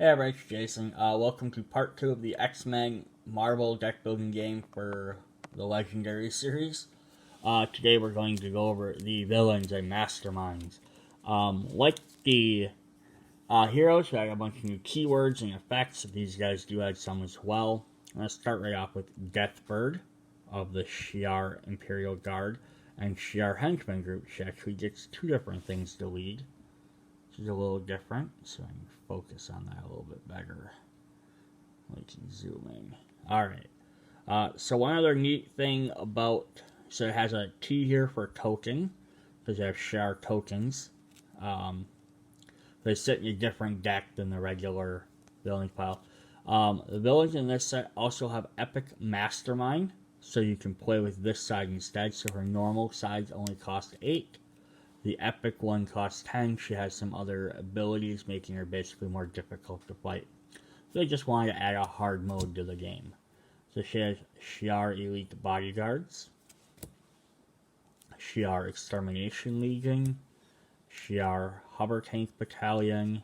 Hey everybody, it's Jason. Welcome to part 2 of the X-Men Marvel deck building game for the Legendary series. Today we're going to go over the villains and masterminds. Like the heroes, we got a bunch of new keywords and effects. These guys do add some as well. Let's start right off with Deathbird of the Shi'ar Imperial Guard and Shi'ar Henchman group. She actually gets two different things to lead. Is a little different, so I can focus on that a little bit better. We can zoom in. Alright. So one other neat thing about, so it has a T here for token, because you have Shi'ar tokens. They sit in a different deck than the regular villain pile. The villains in this set also have Epic Mastermind, so you can play with this side instead. So her normal sides only cost 8. The epic one costs 10. She has some other abilities, making her basically more difficult to fight. So they just wanted to add a hard mode to the game. So she has Shi'ar Elite Bodyguards, Shi'ar Extermination Legion, Shi'ar Hover Tank Battalion,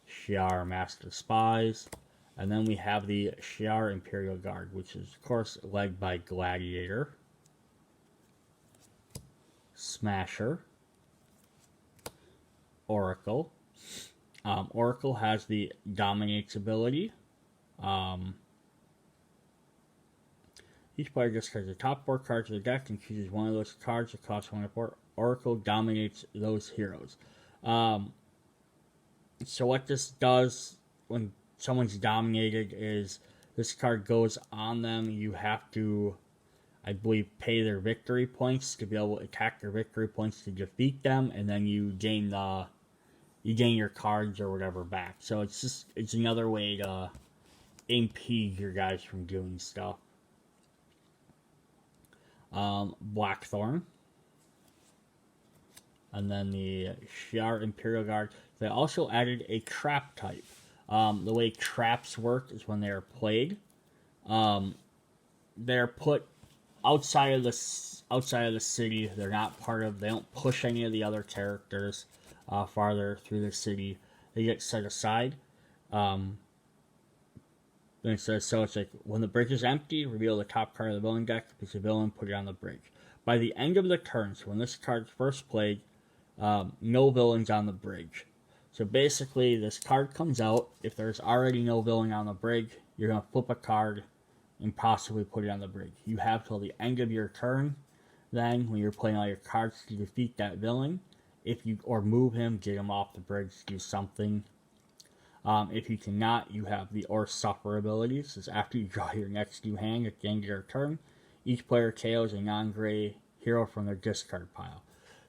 Shi'ar Master Spies, and then we have the Shi'ar Imperial Guard, which is of course led by Gladiator, Smasher, Oracle. Oracle has the Dominates ability. Each player discards the top 4 cards of the deck and chooses one of those cards that costs 1 or 4. Oracle dominates those heroes. So what this does when someone's dominated is this card goes on them. You have to, I believe, pay their victory points to be able to attack their victory points to defeat them, and then you gain your cards or whatever back. So it's another way to impede your guys from doing stuff. Blackthorn. And then the Shi'ar Imperial Guard. They also added a trap type. The way traps work is when they are played, they're put outside of the city. They're not part of. They don't push any of the other characters farther through the city. They get set aside. Then it says, so it's like, when the bridge is empty, reveal the top card of the villain deck. Pick a villain, put it on the bridge. By the end of the turn, so when this card's first played, no villains on the bridge. So basically, this card comes out. If there's already no villain on the bridge, you're going to flip a card and possibly put it on the bridge. You have till the end of your turn, then, when you're playing all your cards, to defeat that villain. Or move him, get him off the bridge, do something. If you cannot, you have the Or Suffer ability. This is after you draw your next new hand at the end of your turn. Each player KOs a non-gray hero from their discard pile.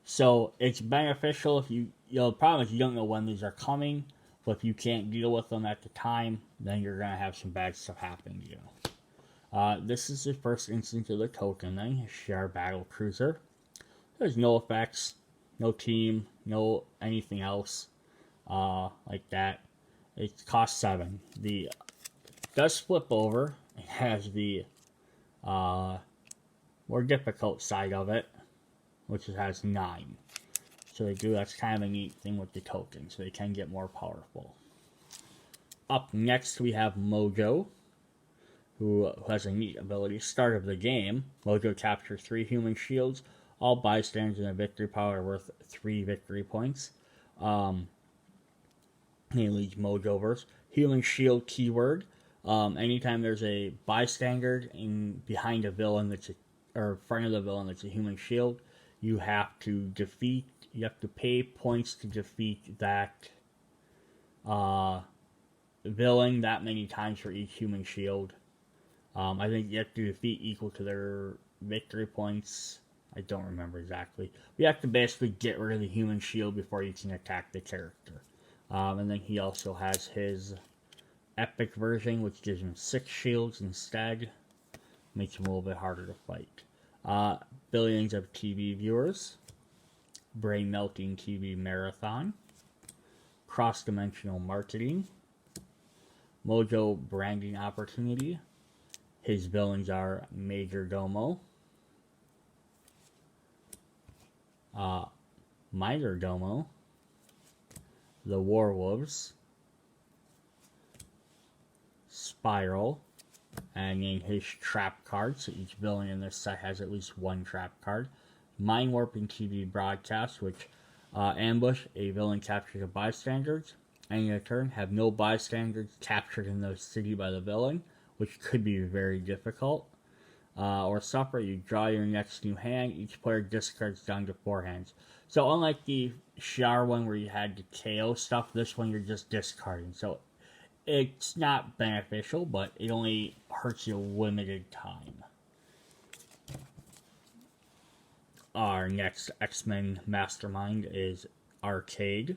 So it's beneficial if the problem is you don't know when these are coming, but if you can't deal with them at the time, then you're going to have some bad stuff happen to you. This is the first instance of the token then, Shi'ar Battle Cruiser. There's no effects, no team, no anything else like that. It costs 7. The does flip over. It has the more difficult side of it, which has 9. So that's kind of a neat thing with the tokens. So they can get more powerful. Up next we have Mojo, who has a neat ability. Start of the game, Mojo captures 3 human shields. All bystanders in a victory pile are worth 3 victory points. He leads Mojoverse. Human shield keyword. Anytime there's a bystander behind a villain or in front of the villain that's a human shield, you have to pay points to defeat that villain that many times for each human shield. I think you have to defeat equal to their victory points. I don't remember exactly. You have to basically get rid of the human shield before you can attack the character. And then he also has his epic version, which gives him 6 shields instead. Makes him a little bit harder to fight. Billions of TV viewers. Brain melting TV marathon. Cross-dimensional marketing. Mojo branding opportunity. His villains are Major Domo, Minor Domo, the Warwolves, Spiral, and in his trap card, so each villain in this set has at least one trap card. Mind Warping TV Broadcast, which ambush, a villain captures a bystanders, and in turn have no bystanders captured in the city by the villain, which could be very difficult. Or Supper, you draw your next new hand, each player discards down to 4 hands. So unlike the Shiar one where you had to KO stuff, this one you're just discarding. So it's not beneficial, but it only hurts you a limited time. Our next X-Men mastermind is Arcade,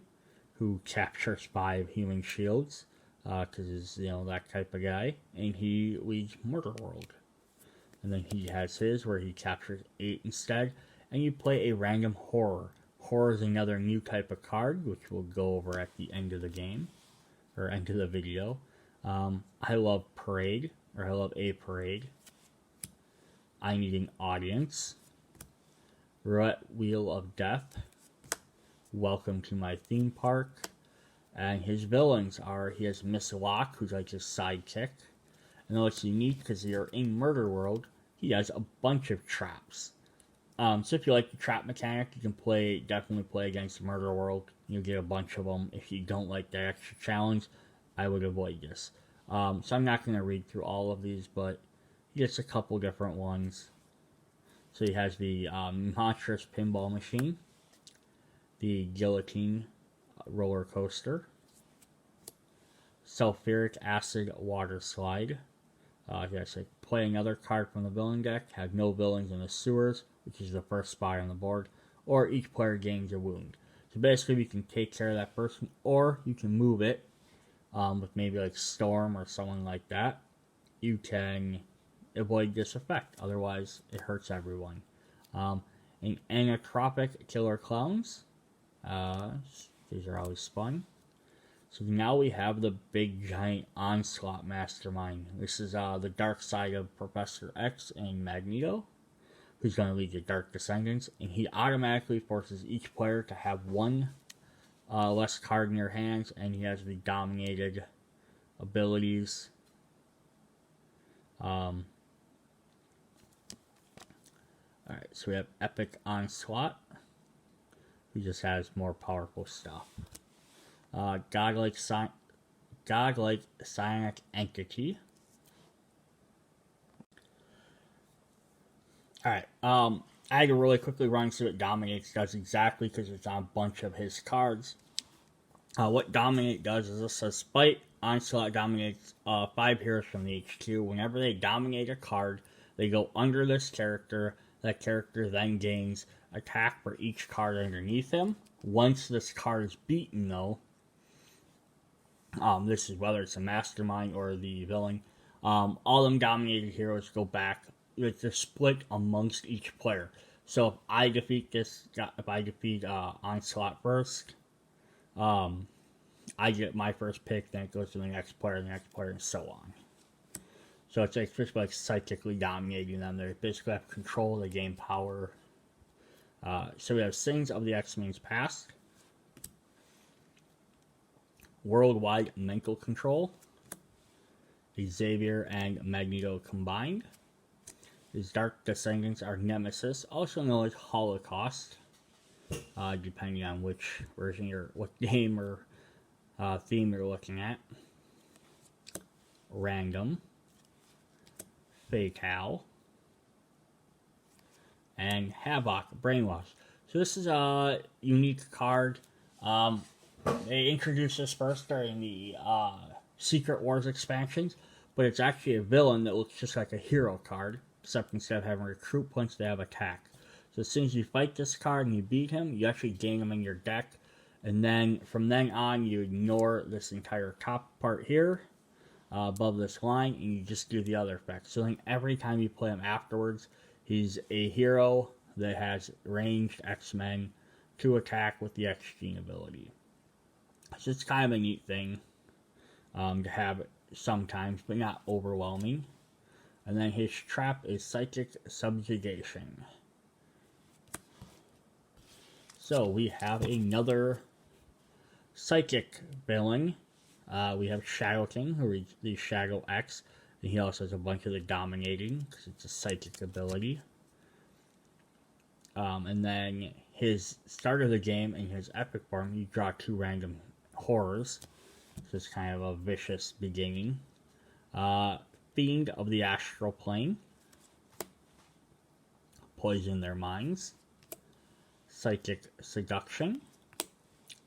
who captures 5 human shields, because he's, that type of guy, and he leads Murder World. And then he has his, where he captures 8 instead, and you play a random Horror. Horror is another new type of card, which we'll go over at the end of the game, or end of the video. I love Parade, or I love a Parade. I Need an Audience. Roulette Wheel of Death. Welcome to My Theme Park. And his villains are, he has Miss Locke, who's like his sidekick. And what's unique, because you're in Murder World, he has a bunch of traps. So if you like the trap mechanic, you can definitely play against Murder World. You'll get a bunch of them. If you don't like that extra challenge, I would avoid this. So I'm not going to read through all of these, but he gets a couple different ones. So he has the Monstrous Pinball Machine, the Guillotine Roller Coaster, Sulfuric Acid Water Slide. Play another card from the villain deck, have no villains in the sewers, which is the first spot on the board, or each player gains a wound. So basically you can take care of that person, or you can move it with maybe like Storm or someone like that. You can avoid this effect, otherwise it hurts everyone. And Anatropic Killer Clowns. These are always fun. So now we have the big giant Onslaught Mastermind. This is the dark side of Professor X and Magneto, who's going to lead the Dark Descendants, and he automatically forces each player to have one less card in their hands, and he has the dominated abilities. Alright, so we have Epic Onslaught, who just has more powerful stuff. Godlike Psionic Entity. Alright, I had to really quickly run through what Dominates does exactly, because it's on a bunch of his cards. What Dominate does is this says, Spite Onslaught dominates 5 heroes from the HQ. Whenever they dominate a card, they go under this character. That character then gains attack for each card underneath him. Once this card is beaten, though, this is whether it's a mastermind or the villain, all them dominated heroes go back. It's a split amongst each player. So if I defeat Onslaught first, I get my first pick, then it goes to the next player, and so on. So it's just like psychically dominating them. They basically have control, they gain power. So we have Sins of the X-Men's Past, Worldwide Mental Control, Xavier and Magneto combined. His Dark Descendants are Nemesis, also known as Holocaust, depending on which version what game or theme you're looking at. Random, Fatale, and Havoc Brainwash. So this is a unique card. They introduced this first during the Secret Wars expansions, but it's actually a villain that looks just like a hero card, except instead of having recruit points, they have attack. So as soon as you fight this card and you beat him, you actually gain him in your deck, and then from then on, you ignore this entire top part here, above this line, and you just do the other effects. So then every time you play him afterwards, he's a hero that has ranged X-Men to attack with the X-Gene ability. So it's kind of a neat thing to have sometimes, but not overwhelming. And then his trap is Psychic Subjugation. So we have another Psychic villain. We have Shadow King, who is the Shadow X, and he also has a bunch of the Dominating, because it's a psychic ability. And then his start of the game in his epic form, you draw 2 random horrors. So it's kind of a vicious beginning. Fiend of the Astral Plane. Poison their minds. Psychic Seduction.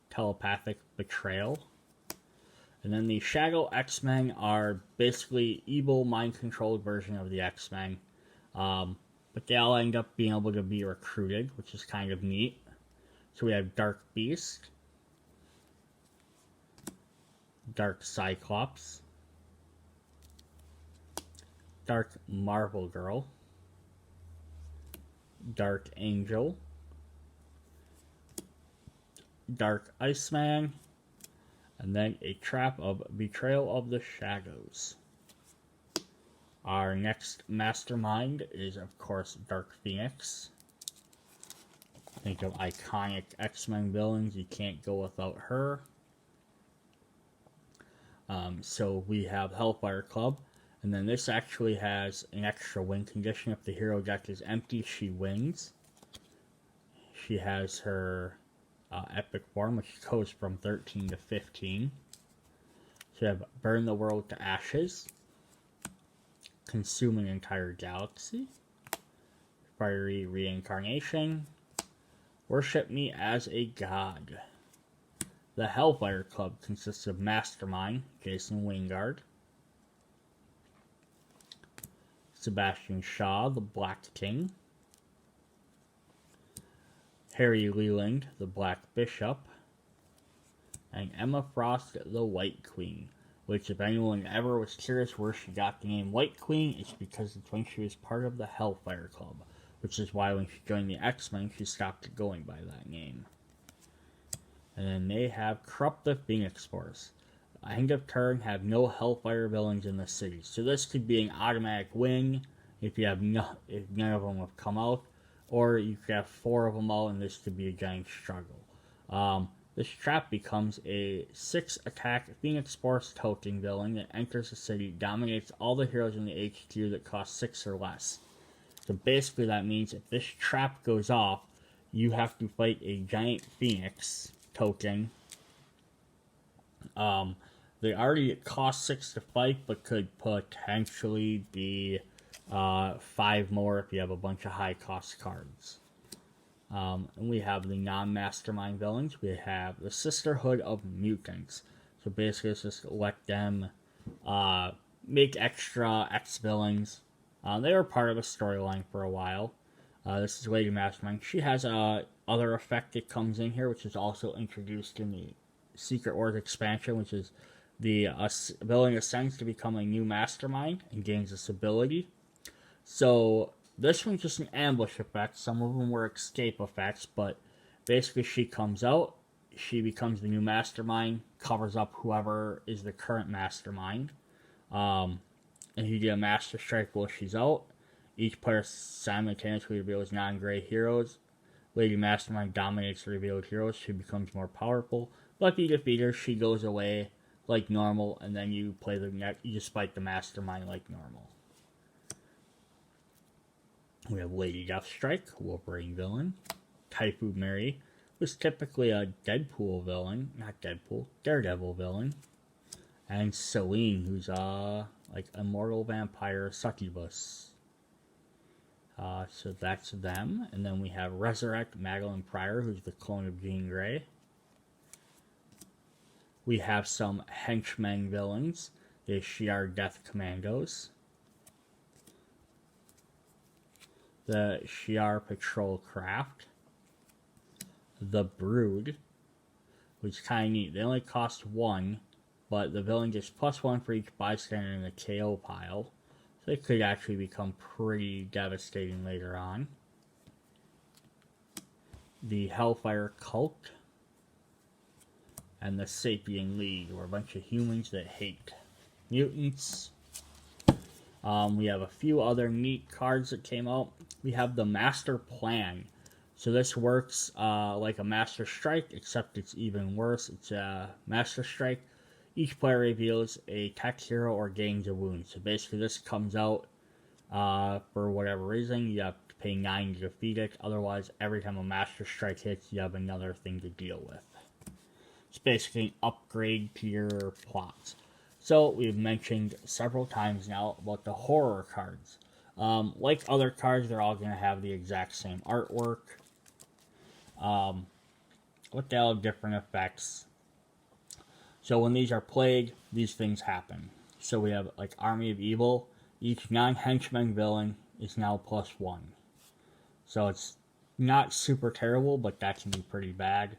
Telepathic Betrayal. And then the Shadow X-Men are basically evil, mind-controlled version of the X-Men. But they all end up being able to be recruited, which is kind of neat. So we have Dark Beast, Dark Cyclops, Dark Marvel Girl, Dark Angel, Dark Iceman, and then a trap of Betrayal of the Shadows. Our next mastermind is, of course, Dark Phoenix. Think of iconic X-Men villains. You can't go without her. So we have Hellfire Club. And then this actually has an extra win condition. If the hero deck is empty, she wins. She has her epic form, which goes from 13 to 15. So we have Burn the World to Ashes. Consume an Entire Galaxy. Fiery Reincarnation. Worship Me as a God. The Hellfire Club consists of Mastermind, Jason Wingard. Sebastian Shaw, the Black King. Harry Leland, the Black Bishop. And Emma Frost, the White Queen. Which, if anyone ever was curious where she got the name White Queen, it's because it's when she was part of the Hellfire Club. Which is why when she joined the X-Men, she stopped going by that name. And then they have Corrupt the Phoenix Force. End of turn, have no Hellfire villains in the city. So this could be an automatic win if you have if none of them have come out. Or you could have 4 of them out and this could be a giant struggle. This trap becomes a 6-attack Phoenix Force token villain that enters the city, dominates all the heroes in the HQ that cost 6 or less. So basically that means if this trap goes off, you have to fight a giant Phoenix token. They already cost 6 to fight, but could potentially be 5 more if you have a bunch of high cost cards. And we have the non-mastermind villains. We have the Sisterhood of Mutants. So basically it's just let them make extra X-villains. They were part of the storyline for a while. This is Lady Mastermind. She has other effect that comes in here, which is also introduced in the Secret Wars expansion, which is the villain ascends to become a new mastermind and gains this ability. So this one's just an ambush effect. Some of them were escape effects, but basically she comes out, she becomes the new mastermind, covers up whoever is the current mastermind. And you get a Master Strike while she's out. Each player simultaneously reveals non-gray heroes. Lady Mastermind dominates the revealed heroes. She becomes more powerful. But if you defeat her, she goes away like normal, and then you play you just fight the Mastermind like normal. We have Lady Deathstrike, Wolverine villain. Typhoon Mary was typically a Deadpool villain, Daredevil villain. And Selene, who's like immortal vampire succubus. So that's them. And then we have Resurrect Madeline Pryor, who's the clone of Jean Grey. We have some henchmen villains. The Shi'ar Death Commandos. The Shi'ar Patrol Craft. The Brood, which is kind of neat. They only cost 1, but the villain gets +1 for each bystander in the KO pile. So it could actually become pretty devastating later on. The Hellfire Cult. And the Sapien League, who are a bunch of humans that hate mutants. We have a few other neat cards that came out. We have the Master Plan. So this works like a Master Strike, except it's even worse. It's a Master Strike. Each player reveals a tech hero or gains a wound. So basically this comes out for whatever reason. You have to pay 9 to defeat it. Otherwise, every time a Master Strike hits, you have another thing to deal with. It's basically an upgrade to your plots. So we've mentioned several times now about the horror cards. Like other cards, they're all going to have the exact same artwork. With all different effects. So when these are played, these things happen. So we have like Army of Evil. Each non-henchman villain is now +1. So it's not super terrible, but that can be pretty bad.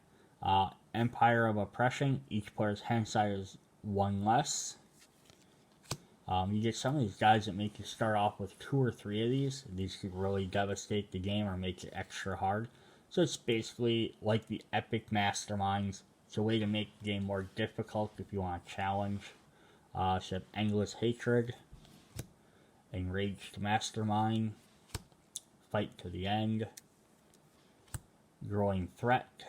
Empire of Oppression. Each player's hand size is 1 less. You get some of these guys that make you start off with 2 or 3 of these. These could really devastate the game or make it extra hard. So it's basically like the Epic Masterminds. It's a way to make the game more difficult if you want a challenge. So you have Endless Hatred, Enraged Mastermind, Fight to the End, Growing Threat,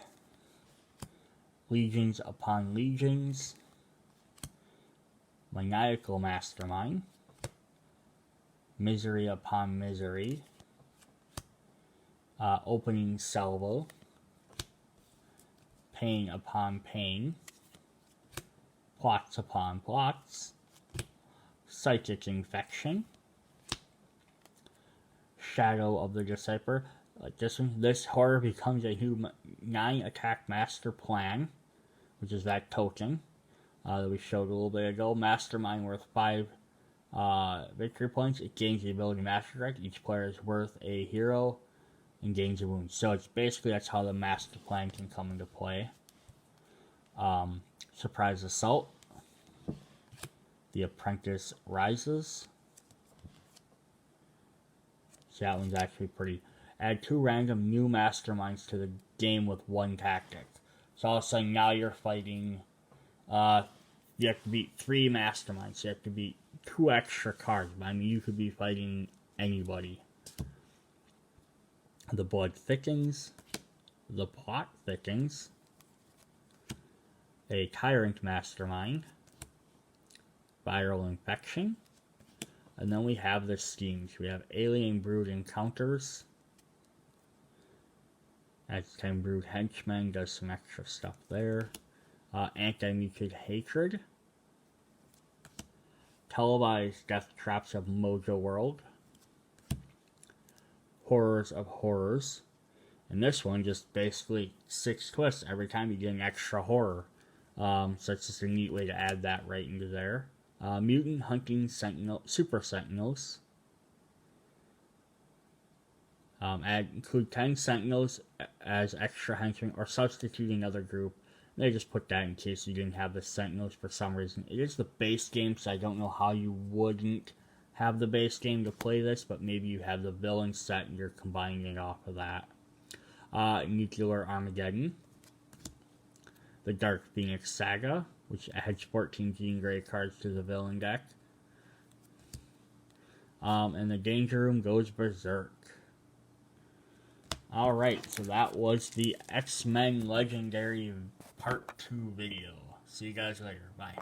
Legions upon Legions, Maniacal Mastermind, Misery upon Misery, Opening Salvo, Pain upon Pain, Plots upon Plots, Psychic Infection, Shadow of the Decipher. Like this one, this horror becomes a new 9 attack master plan, which is that token that we showed a little bit ago. Mastermind worth 5 victory points. It gains the ability Master Strike. Each player is worth a hero and gains a wound. So it's basically that's how the master plan can come into play. Surprise Assault. The Apprentice Rises. So that one's actually pretty. Add 2 random new masterminds to the game with 1 tactic. So all of a sudden now you're fighting. You have to beat 3 masterminds. You have to beat 2 extra cards. I mean, you could be fighting anybody. The blood thickens. The plot thickens. A tyrant mastermind. Viral infection. And then we have the schemes. We have alien brood encounters. That's 10 brood henchmen. Does some extra stuff there. Anti-muted hatred. Televised death traps of Mojo World. Horrors of Horrors. And this one just basically 6 twists every time you get an extra horror. So it's just a neat way to add that right into there. Mutant Hunting Sentinel, Super Sentinels. Include 10 Sentinels as extra henchmen or substitute another group. They just put that in case you didn't have the Sentinels for some reason. It is the base game, so I don't know how you wouldn't have the base game to play this, but maybe you have the villain set and you're combining it off of that. Nuclear Armageddon. The Dark Phoenix Saga, which adds 14 Jean Grey cards to the villain deck. And the Danger Room goes berserk. Alright, so that was the X-Men Legendary Part 2 video. See you guys later. Bye.